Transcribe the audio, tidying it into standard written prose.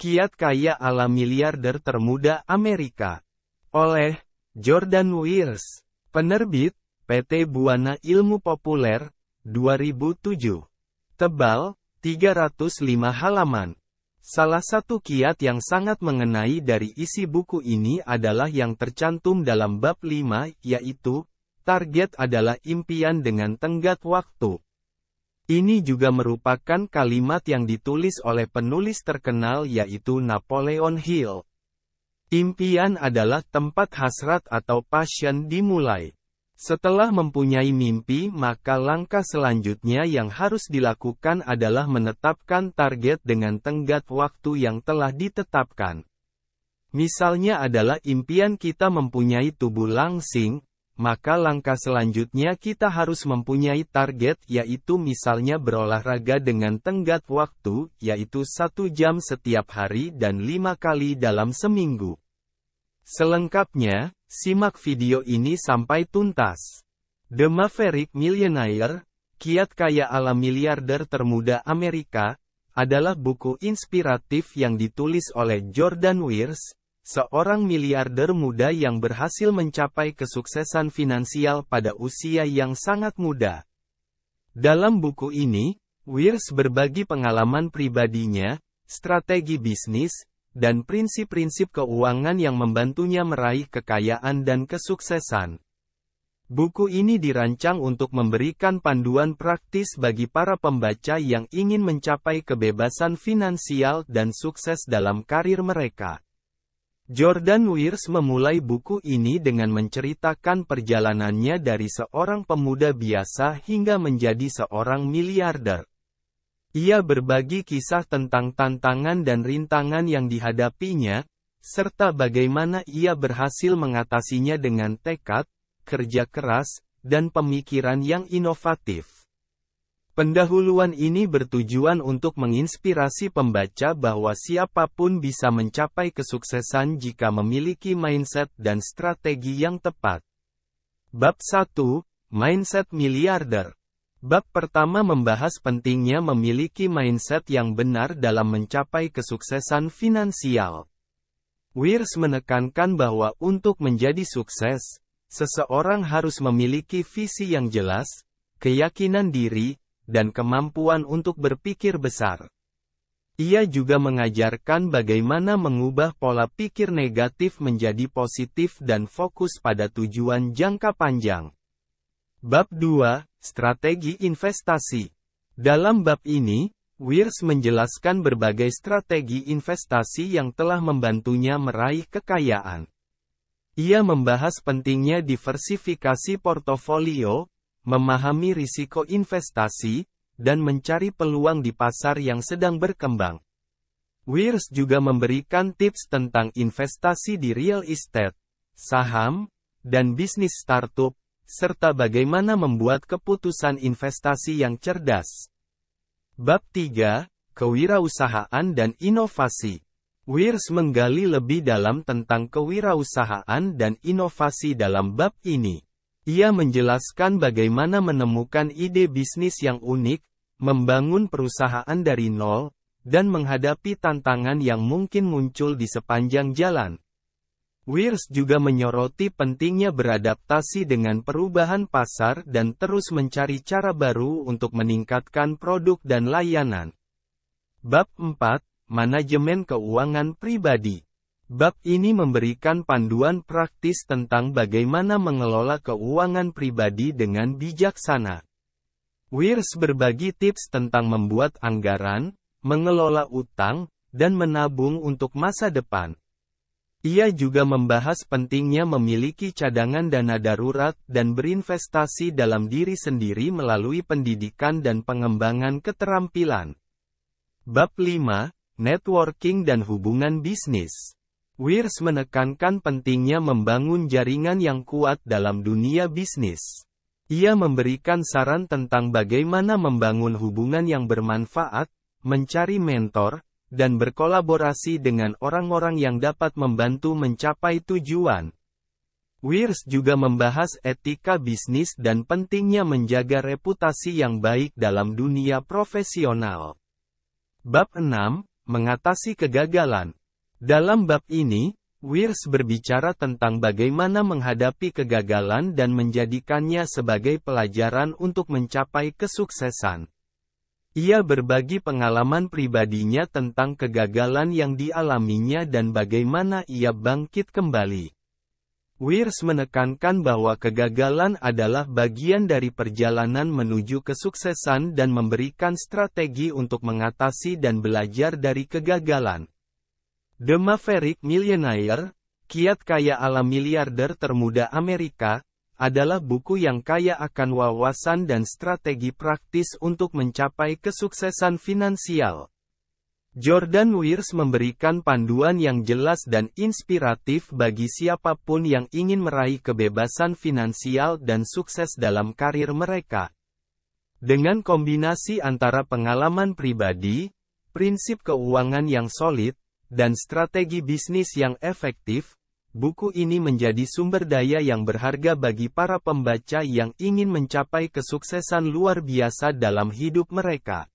Kiat kaya ala miliarder termuda Amerika. Oleh Jordan Weers. Penerbit, PT Buana Ilmu Populer, 2007. Tebal, 305 halaman. Salah satu kiat yang sangat mengenai dari isi buku ini adalah yang tercantum dalam bab 5, yaitu, target adalah impian dengan tenggat waktu. Ini juga merupakan kalimat yang ditulis oleh penulis terkenal yaitu Napoleon Hill. Impian adalah tempat hasrat atau passion dimulai. Setelah mempunyai mimpi, maka langkah selanjutnya yang harus dilakukan adalah menetapkan target dengan tenggat waktu yang telah ditetapkan. Misalnya adalah impian kita mempunyai tubuh langsing, maka langkah selanjutnya kita harus mempunyai target yaitu misalnya berolahraga dengan tenggat waktu, yaitu 1 jam setiap hari dan 5 kali dalam seminggu. Selengkapnya, simak video ini sampai tuntas. The Maverick Millionaire, Kiat Kaya ala Miliarder Termuda Amerika, adalah buku inspiratif yang ditulis oleh Jordan Weers, seorang miliarder muda yang berhasil mencapai kesuksesan finansial pada usia yang sangat muda. Dalam buku ini, Weers berbagi pengalaman pribadinya, strategi bisnis, dan prinsip-prinsip keuangan yang membantunya meraih kekayaan dan kesuksesan. Buku ini dirancang untuk memberikan panduan praktis bagi para pembaca yang ingin mencapai kebebasan finansial dan sukses dalam karir mereka. Jordan Weers memulai buku ini dengan menceritakan perjalanannya dari seorang pemuda biasa hingga menjadi seorang miliarder. Ia berbagi kisah tentang tantangan dan rintangan yang dihadapinya, serta bagaimana ia berhasil mengatasinya dengan tekad, kerja keras, dan pemikiran yang inovatif. Pendahuluan ini bertujuan untuk menginspirasi pembaca bahwa siapapun bisa mencapai kesuksesan jika memiliki mindset dan strategi yang tepat. Bab 1, Mindset Miliarder. Bab pertama membahas pentingnya memiliki mindset yang benar dalam mencapai kesuksesan finansial. Weers menekankan bahwa untuk menjadi sukses, seseorang harus memiliki visi yang jelas, keyakinan diri, dan kemampuan untuk berpikir besar. Ia juga mengajarkan bagaimana mengubah pola pikir negatif menjadi positif dan fokus pada tujuan jangka panjang. Bab 2, Strategi Investasi. Dalam bab ini, Weers menjelaskan berbagai strategi investasi yang telah membantunya meraih kekayaan. Ia membahas pentingnya diversifikasi portofolio, memahami risiko investasi, dan mencari peluang di pasar yang sedang berkembang. Weers juga memberikan tips tentang investasi di real estate, saham, dan bisnis startup, serta bagaimana membuat keputusan investasi yang cerdas. Bab 3, Kewirausahaan dan Inovasi. Weers menggali lebih dalam tentang kewirausahaan dan inovasi dalam bab ini. Ia menjelaskan bagaimana menemukan ide bisnis yang unik, membangun perusahaan dari nol, dan menghadapi tantangan yang mungkin muncul di sepanjang jalan. Weers juga menyoroti pentingnya beradaptasi dengan perubahan pasar dan terus mencari cara baru untuk meningkatkan produk dan layanan. Bab 4, Manajemen Keuangan Pribadi. Bab ini memberikan panduan praktis tentang bagaimana mengelola keuangan pribadi dengan bijaksana. Weers berbagi tips tentang membuat anggaran, mengelola utang, dan menabung untuk masa depan. Ia juga membahas pentingnya memiliki cadangan dana darurat dan berinvestasi dalam diri sendiri melalui pendidikan dan pengembangan keterampilan. Bab 5, Networking dan Hubungan Bisnis. Weers menekankan pentingnya membangun jaringan yang kuat dalam dunia bisnis. Ia memberikan saran tentang bagaimana membangun hubungan yang bermanfaat, mencari mentor, dan berkolaborasi dengan orang-orang yang dapat membantu mencapai tujuan. Weers juga membahas etika bisnis dan pentingnya menjaga reputasi yang baik dalam dunia profesional. Bab 6, mengatasi kegagalan. Dalam bab ini, Weirs berbicara tentang bagaimana menghadapi kegagalan dan menjadikannya sebagai pelajaran untuk mencapai kesuksesan. Ia berbagi pengalaman pribadinya tentang kegagalan yang dialaminya dan bagaimana ia bangkit kembali. Weirs menekankan bahwa kegagalan adalah bagian dari perjalanan menuju kesuksesan dan memberikan strategi untuk mengatasi dan belajar dari kegagalan. The Maverick Millionaire, Kiat Kaya ala Miliarder Termuda Amerika, adalah buku yang kaya akan wawasan dan strategi praktis untuk mencapai kesuksesan finansial. Jordan Weirs memberikan panduan yang jelas dan inspiratif bagi siapapun yang ingin meraih kebebasan finansial dan sukses dalam karir mereka. Dengan kombinasi antara pengalaman pribadi, prinsip keuangan yang solid, dan strategi bisnis yang efektif, buku ini menjadi sumber daya yang berharga bagi para pembaca yang ingin mencapai kesuksesan luar biasa dalam hidup mereka.